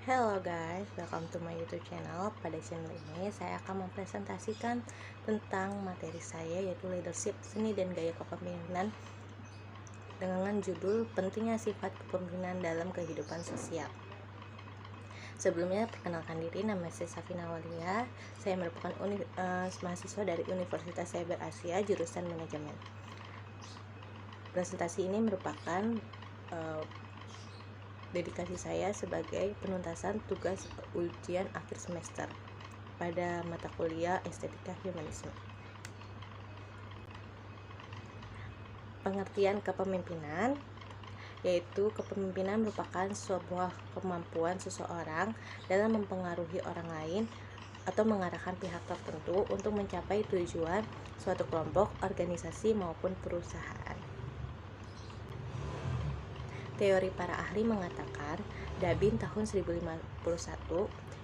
Hello guys, welcome to my YouTube channel. Pada channel ini saya akan mempresentasikan tentang materi saya, yaitu leadership, seni dan gaya kepemimpinan, dengan judul pentingnya sifat kepemimpinan dalam kehidupan sosial. Sebelumnya perkenalkan diri, nama saya Safina Walia. Saya merupakan mahasiswa dari Universitas Cyber Asia jurusan manajemen. Presentasi ini merupakan dedikasi saya sebagai penuntasan tugas ujian akhir semester pada mata kuliah Estetika Humanisme. Pengertian kepemimpinan, yaitu kepemimpinan merupakan sebuah kemampuan seseorang dalam mempengaruhi orang lain atau mengarahkan pihak tertentu untuk mencapai tujuan suatu kelompok, organisasi maupun perusahaan. Teori para ahli mengatakan, Dabin tahun 1051,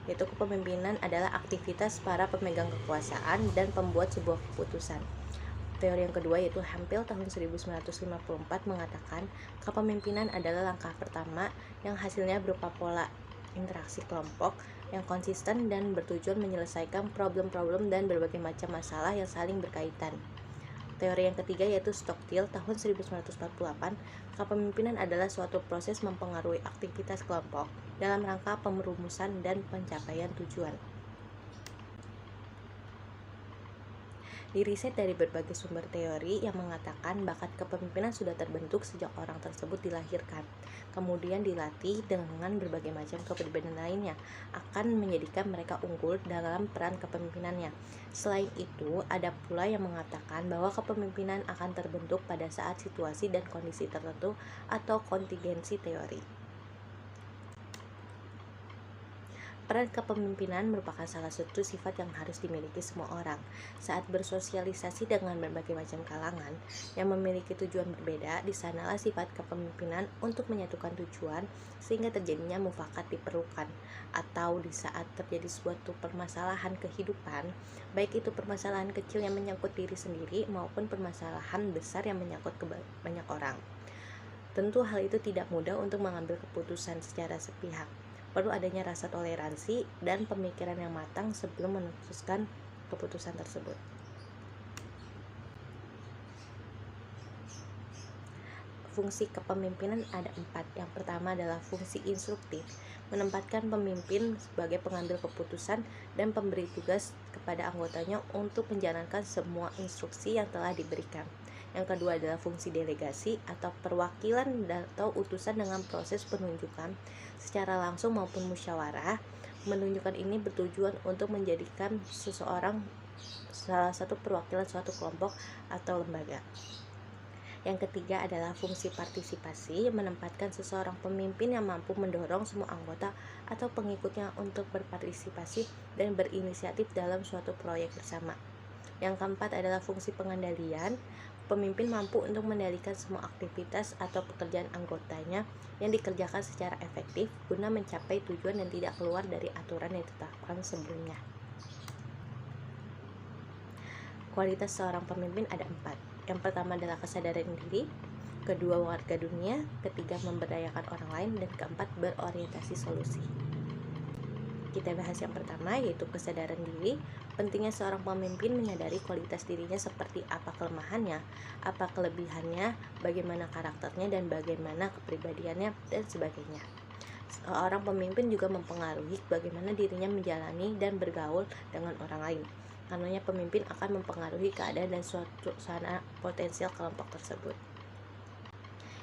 yaitu kepemimpinan adalah aktivitas para pemegang kekuasaan dan pembuat sebuah keputusan. Teori yang kedua yaitu Hempel tahun 1954 mengatakan, kepemimpinan adalah langkah pertama yang hasilnya berupa pola interaksi kelompok yang konsisten dan bertujuan menyelesaikan problem-problem dan berbagai macam masalah yang saling berkaitan. Teori yang ketiga yaitu Stockdale tahun 1948, kepemimpinan adalah suatu proses mempengaruhi aktivitas kelompok dalam rangka pemerumusan dan pencapaian tujuan. Di riset dari berbagai sumber teori yang mengatakan bakat kepemimpinan sudah terbentuk sejak orang tersebut dilahirkan, kemudian dilatih dengan berbagai macam kepribadian lainnya, akan menjadikan mereka unggul dalam peran kepemimpinannya. Selain itu, ada pula yang mengatakan bahwa kepemimpinan akan terbentuk pada saat situasi dan kondisi tertentu atau kontingensi teori. Peran kepemimpinan merupakan salah satu sifat yang harus dimiliki semua orang saat bersosialisasi dengan berbagai macam kalangan yang memiliki tujuan berbeda. Di sanalah sifat kepemimpinan untuk menyatukan tujuan sehingga terjadinya mufakat diperlukan. Atau di saat terjadi suatu permasalahan kehidupan, baik itu permasalahan kecil yang menyangkut diri sendiri maupun permasalahan besar yang menyangkut banyak orang. Tentu hal itu tidak mudah untuk mengambil keputusan secara sepihak. Perlu adanya rasa toleransi dan pemikiran yang matang sebelum memutuskan keputusan tersebut. Fungsi kepemimpinan ada 4. Yang pertama adalah fungsi instruktif, menempatkan pemimpin sebagai pengambil keputusan dan pemberi tugas kepada anggotanya untuk menjalankan semua instruksi yang telah diberikan. Yang kedua adalah fungsi delegasi atau perwakilan atau utusan dengan proses penunjukan secara langsung maupun musyawarah. Menunjukkan ini bertujuan untuk menjadikan seseorang salah satu perwakilan suatu kelompok atau lembaga. Yang ketiga adalah fungsi partisipasi, menempatkan seseorang pemimpin yang mampu mendorong semua anggota atau pengikutnya untuk berpartisipasi dan berinisiatif dalam suatu proyek bersama. Yang keempat adalah fungsi pengendalian, pemimpin mampu untuk mengendalikan semua aktivitas atau pekerjaan anggotanya yang dikerjakan secara efektif guna mencapai tujuan dan tidak keluar dari aturan yang ditetapkan sebelumnya. Kualitas seorang pemimpin ada 4. Yang pertama adalah kesadaran diri, kedua warga dunia, ketiga memberdayakan orang lain, dan keempat berorientasi solusi. Kita bahas yang pertama yaitu kesadaran diri. Pentingnya seorang pemimpin menyadari kualitas dirinya seperti apa kelemahannya, apa kelebihannya, bagaimana karakternya dan bagaimana kepribadiannya dan sebagainya. Seorang pemimpin juga mempengaruhi bagaimana dirinya menjalani dan bergaul dengan orang lain. Karenanya pemimpin akan mempengaruhi keadaan dan suasana potensial kelompok tersebut.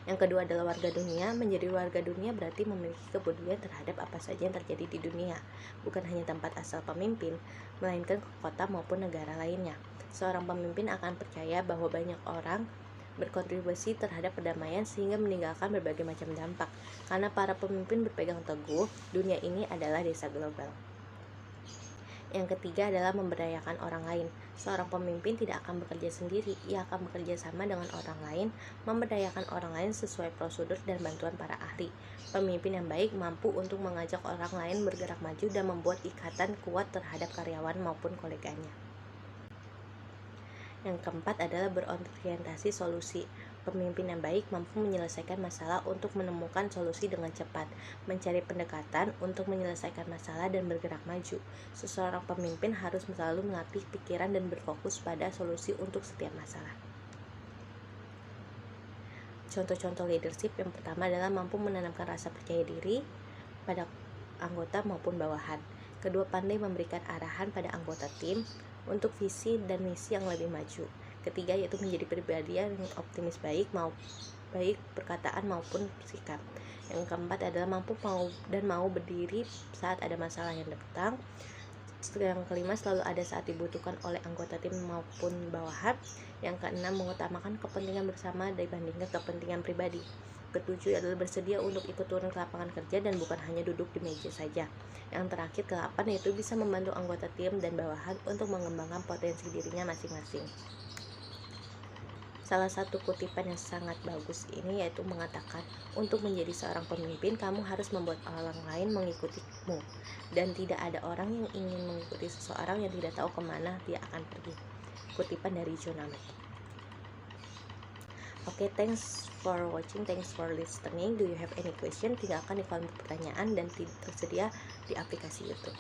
Yang kedua adalah warga dunia. Menjadi warga dunia berarti memiliki kepedulian terhadap apa saja yang terjadi di dunia, bukan hanya tempat asal pemimpin, melainkan ke kota maupun negara lainnya. Seorang pemimpin akan percaya bahwa banyak orang berkontribusi terhadap perdamaian sehingga meninggalkan berbagai macam dampak. Karena para pemimpin berpegang teguh, dunia ini adalah desa global. Yang ketiga adalah memberdayakan orang lain. Seorang pemimpin tidak akan bekerja sendiri, ia akan bekerja sama dengan orang lain, memberdayakan orang lain sesuai prosedur dan bantuan para ahli. Pemimpin yang baik mampu untuk mengajak orang lain bergerak maju dan membuat ikatan kuat terhadap karyawan maupun koleganya. Yang keempat adalah berorientasi solusi. Pemimpin yang baik mampu menyelesaikan masalah untuk menemukan solusi dengan cepat, mencari pendekatan untuk menyelesaikan masalah dan bergerak maju. Seseorang pemimpin harus selalu melatih pikiran dan berfokus pada solusi untuk setiap masalah. Contoh-contoh leadership yang pertama adalah mampu menanamkan rasa percaya diri pada anggota maupun bawahan. Kedua, pandai memberikan arahan pada anggota tim untuk visi dan misi yang lebih maju. Ketiga, yaitu menjadi pribadi yang optimis baik perkataan maupun sikap. Yang keempat adalah mampu mau berdiri saat ada masalah yang datang. Yang kelima, selalu ada saat dibutuhkan oleh anggota tim maupun bawahan. Yang keenam, mengutamakan kepentingan bersama dibandingkan kepentingan pribadi. Ketujuh adalah bersedia untuk ikut turun ke lapangan kerja dan bukan hanya duduk di meja saja. Yang terakhir, ke-8, yaitu bisa membantu anggota tim dan bawahan untuk mengembangkan potensi dirinya masing-masing. Salah satu kutipan yang sangat bagus ini yaitu mengatakan, untuk menjadi seorang pemimpin, kamu harus membuat orang lain mengikutimu, dan tidak ada orang yang ingin mengikuti seseorang yang tidak tahu kemana dia akan pergi. Kutipan dari John Mack. Oke, thanks for watching, thanks for listening. Do you have any question? Tinggalkan di kolom pertanyaan dan tersedia di aplikasi YouTube.